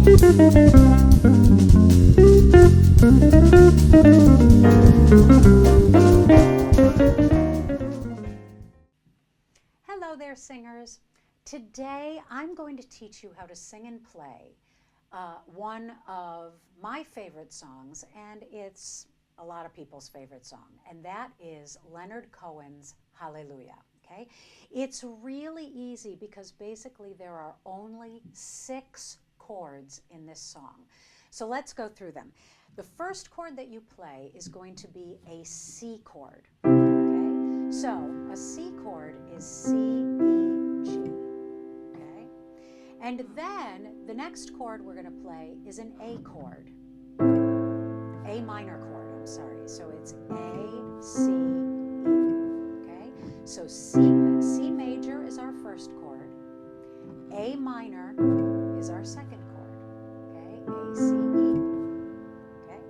Hello there, singers. Today I'm going to teach you how to sing and play one of my favorite songs, and it's a lot of people's favorite song, and that is Leonard Cohen's Hallelujah. Okay? It's really easy because basically there are only 6 chords in this song. So let's go through them. The first chord that you play is going to be a C chord. Okay? So a C chord is C, E, G. Okay? And then the next chord we're going to play is an A chord. A minor chord, I'm sorry. So it's A, C, E. Okay? So C major is our first chord. A minor is our second chord. Okay? A, C, E. Okay?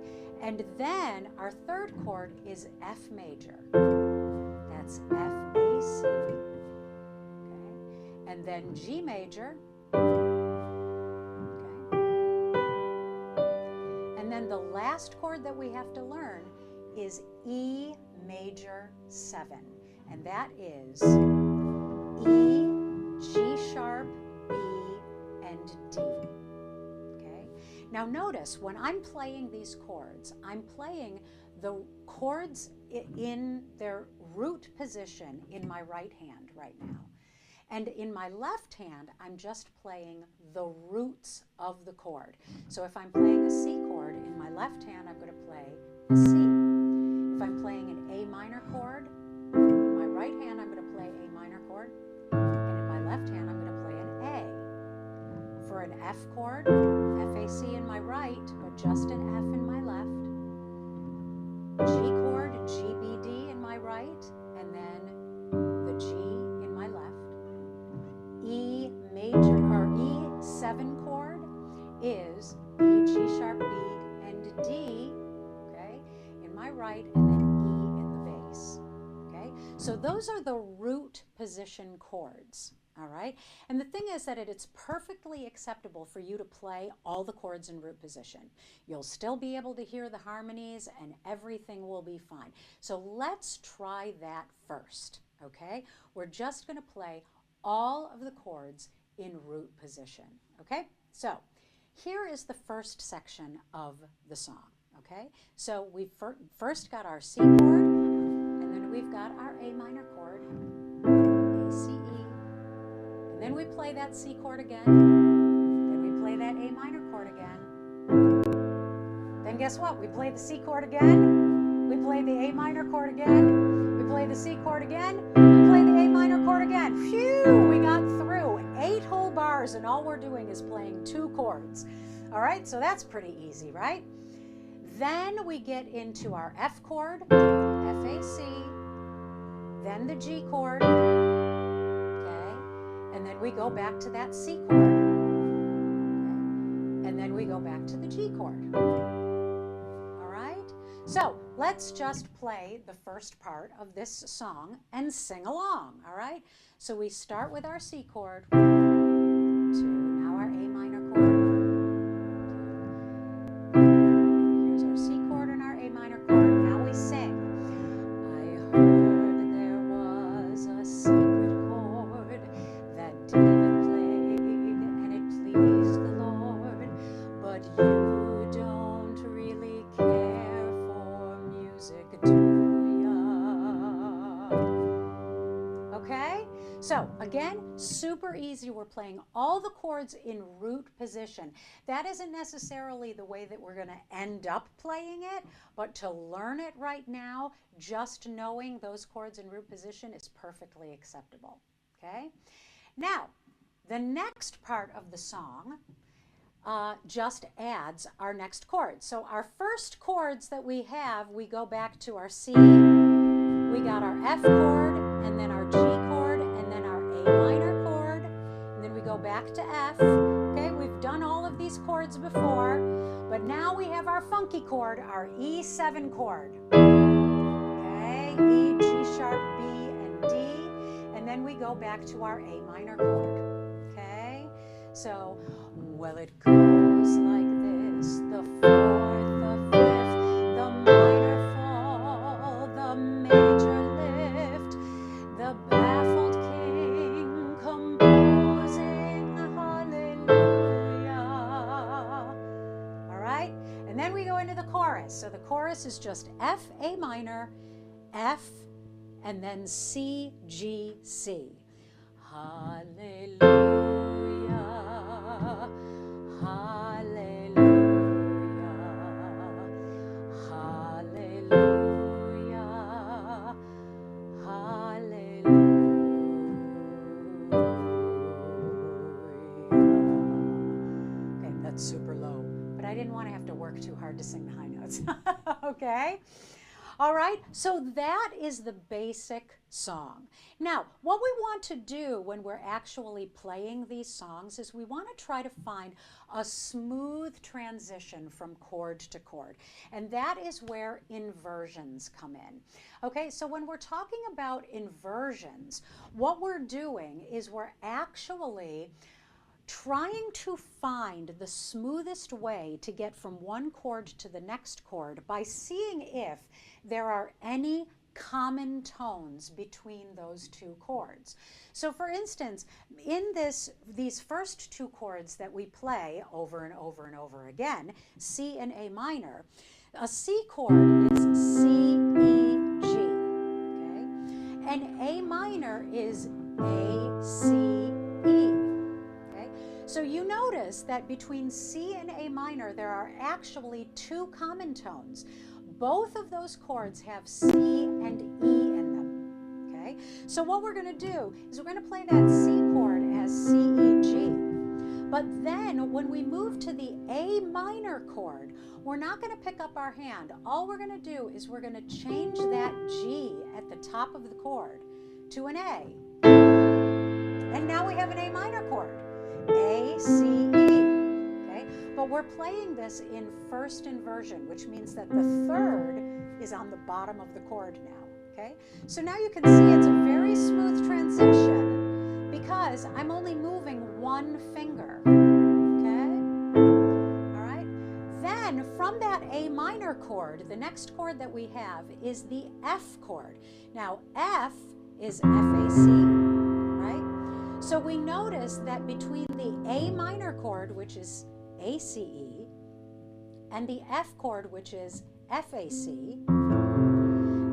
And then our third chord is F major. That's F, A, C. Okay? And then G major. Okay? And then the last chord that we have to learn is E major 7. And that is E, G sharp, B, and D. Okay? Now notice, when I'm playing these chords, I'm playing the chords in their root position in my right hand right now. And in my left hand, I'm just playing the roots of the chord. So if I'm playing a C chord, in my left hand, I'm going to play a C. If I'm playing an A minor chord, in my right hand, I'm going to play A minor chord. And in my left hand, I'm going to play an A. For an F chord, F, A, C in my right, but just an F in my left. G chord, G, B, D in my right, and then the G in my left. E major, or E7 chord is E, G sharp, B, and D, okay, in my right, and then E in the bass, okay? So those are the root position chords, all right? And the thing is that it's perfectly acceptable for you to play all the chords in root position. You'll still be able to hear the harmonies and everything will be fine. So let's try that first, okay? We're just going to play all of the chords in root position, okay? So here is the first section of the song, okay? So we've first got our C chord, and then we've got our A minor chord, A, C, E, and then we play that C chord again, then we play that A minor chord again, then guess what? We play the C chord again, we play the A minor chord again, we play the C chord again, we play the A minor chord again. Phew, we got through 8 whole bars, and all we're doing is playing 2 chords. All right, so that's pretty easy, right? Then we get into our F chord, F, A, C, then the G chord, okay, and then we go back to that C chord, okay, and then we go back to the G chord. All right, so let's just play the first part of this song and sing along, all right? So we start with our C chord, to now our A minor chord. Here's our C chord and our A minor chord. Now we sing. I heard there was a secret chord that David played, and it pleased the Lord, but you don't really care for music, do ya? Okay? So again, super easy. We're playing all the chords in root position. That isn't necessarily the way that we're going to end up playing it, but to learn it right now, just knowing those chords in root position is perfectly acceptable. Okay? Now, the next part of the song just adds our next chords. So our first chords that we have, we go back to our C, we got our F chord, and then our G chord, and then our A minor chord, and then we go back to F. Okay, we've done all of these chords before, but now we have our funky chord, our E7 chord. Okay, E, G sharp, B, and D, and then we go back to our A minor chord. Okay, So, well, it goes like this: the fourth, the fifth, the minor fall, the major lift, the baffled king composing hallelujah. All right, and then we go into the chorus. So the chorus is just F, A minor, F, and then C, G, C. Hallelujah, hallelujah, hallelujah, hallelujah. Okay, that's super low, but I didn't want to have to work too hard to sing the high notes. Okay? All right, so that is the basic song. Now, what we want to do when we're actually playing these songs is we want to try to find a smooth transition from chord to chord. And that is where inversions come in. Okay, so when we're talking about inversions, what we're doing is we're actually trying to find the smoothest way to get from one chord to the next chord by seeing if there are any common tones between those two chords. So for instance, in these first two chords that we play over and over and over again, C and A minor, a C chord is C, E, G, okay? And A minor is A, C, E. So you notice that between C and A minor, there are actually two common tones. Both of those chords have C and E in them, okay? So what we're going to do is we're going to play that C chord as C, E, G. But then when we move to the A minor chord, we're not going to pick up our hand. All we're going to do is we're going to change that G at the top of the chord to an A. And now we have an A minor chord. A, C, E, okay? But we're playing this in first inversion, which means that the third is on the bottom of the chord now, okay? So now you can see it's a very smooth transition because I'm only moving one finger, okay? All right? Then from that A minor chord, the next chord that we have is the F chord. Now, F is F-A-C, right? So we notice that between the A minor chord, which is A-C-E, and the F chord, which is F-A-C,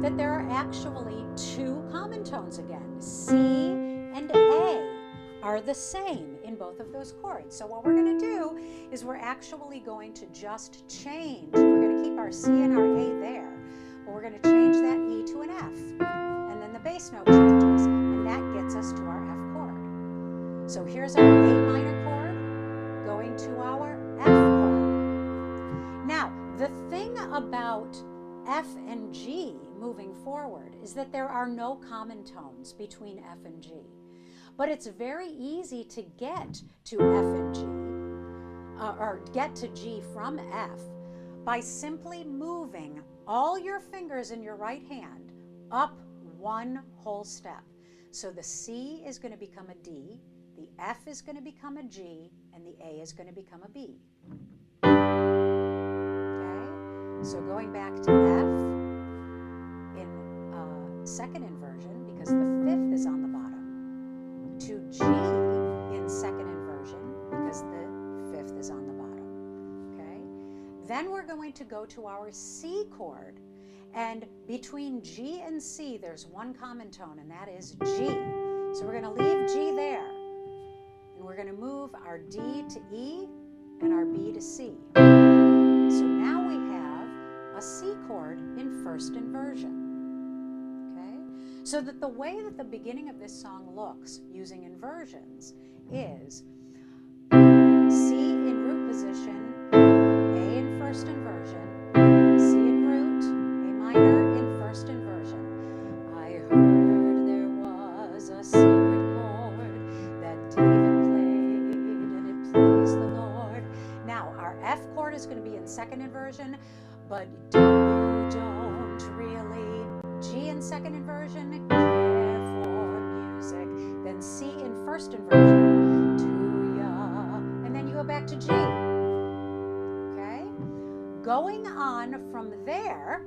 that there are actually two common tones again. C and A are the same in both of those chords. So what we're going to do is we're actually going to just change. We're going to keep our C and our A there, but we're going to change that E to an F. And then the bass note changes, and that gets us to our F chord. So here's our A minor chord going to our F chord. Now, the thing about F and G moving forward is that there are no common tones between F and G. But it's very easy to get to F and G, or get to G from F by simply moving all your fingers in your right hand up one whole step. So the C is going to become a D, the F is going to become a G, and the A is going to become a B. Okay? So going back to F in second inversion, because the fifth is on the bottom, to G in second inversion, because the fifth is on the bottom. Okay? Then we're going to go to our C chord, and between G and C, there's one common tone, and that is G. So we're going to leave G there. And we're going to move our D to E and our B to C. So now we have a C chord in first inversion. Okay? So that the way that the beginning of this song looks using inversions is C in root position, A in first inversion, C in root, A minor in first inversion. I heard there was a secret chord that David played and it pleased the Lord. Now our F chord is going to be in second inversion, but you don't really. G in second inversion, care for music. Then C in first inversion, do ya back to G. Okay? Going on from there,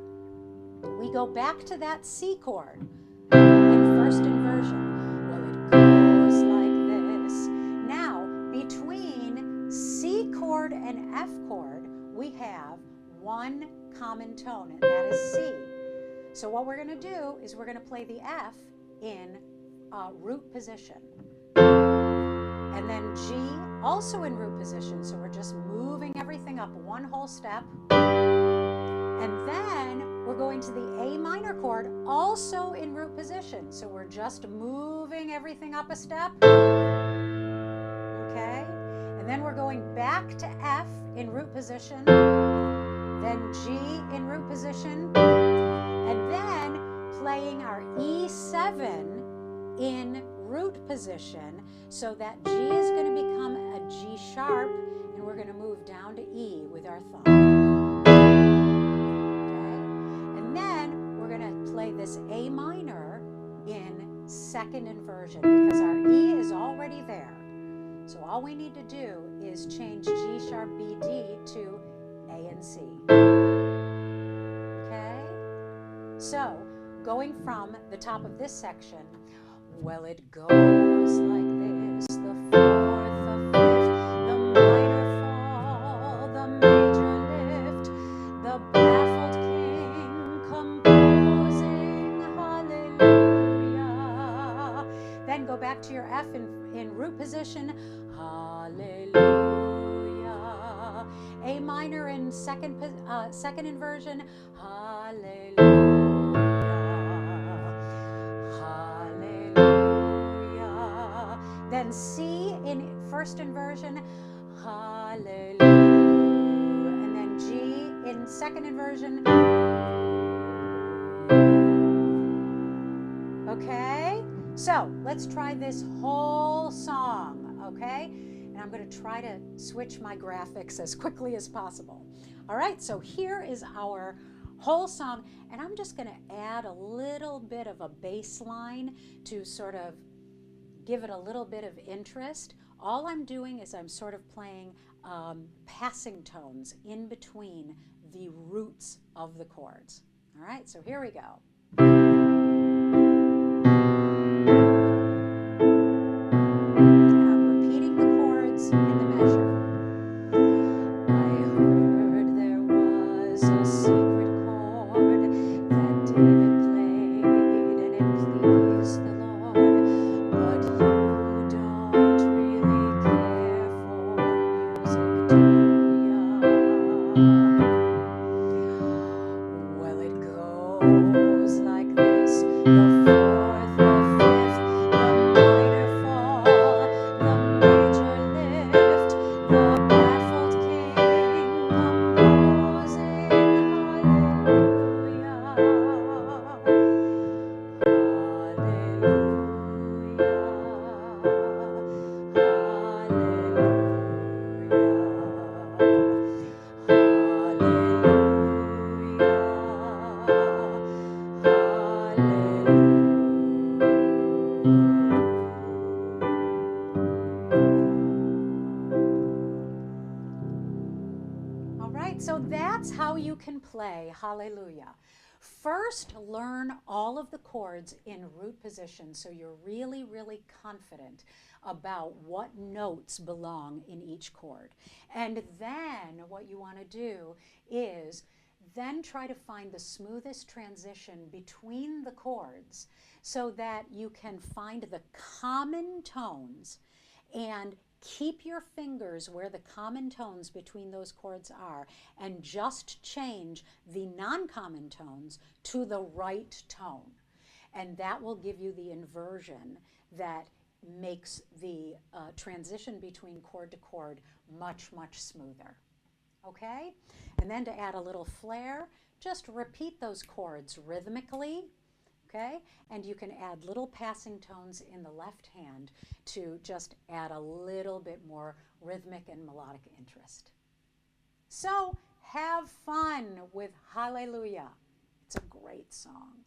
we go back to that C chord in first inversion. Well, it goes like this. Now, between C chord and F chord, we have one common tone, and that is C. So what we're going to do is we're going to play the F in root position. And then G also in root position, so we're just moving everything up one whole step. And then we're going to the A minor chord also in root position, so we're just moving everything up a step. Okay? And then we're going back to F in root position, then G in root position, and then playing our E7 in root position, so that G is going to become a G sharp, and we're going to move down to E with our thumb. Okay? And then we're going to play this A minor in second inversion because our E is already there. So all we need to do is change G sharp B D to A and C. Okay? So going from the top of this section, well, it goes like this, the fourth, the fifth, the minor fall, the major lift, the baffled king composing hallelujah. Then go back to your F in root position, hallelujah. A minor in second inversion, hallelujah. Then C in first inversion, hallelujah. And then G in second inversion. Okay? So let's try this whole song, okay? And I'm going to try to switch my graphics as quickly as possible. All right, so here is our whole song, and I'm just going to add a little bit of a bass line to sort of give it a little bit of interest. All I'm doing is I'm sort of playing passing tones in between the roots of the chords. All right, so here we go. And I'm repeating the chords in the measure. I heard there was a secret chord that David played, and it pleased the Lord. But you don't really care for music, do ya? Well, it goes like this, the fourth, the fifth, the minor fall, the major lift, the baffled king composing hallelujah. All right, so that's how you can play Hallelujah. First, learn all of the chords in root position so you're really, really confident about what notes belong in each chord. And then what you want to do is then try to find the smoothest transition between the chords so that you can find the common tones and keep your fingers where the common tones between those chords are and just change the non-common tones to the right tone. And that will give you the inversion that makes the transition between chord to chord much, much smoother. Okay? And then to add a little flair, just repeat those chords rhythmically. Okay? And you can add little passing tones in the left hand to just add a little bit more rhythmic and melodic interest. So have fun with Hallelujah. It's a great song.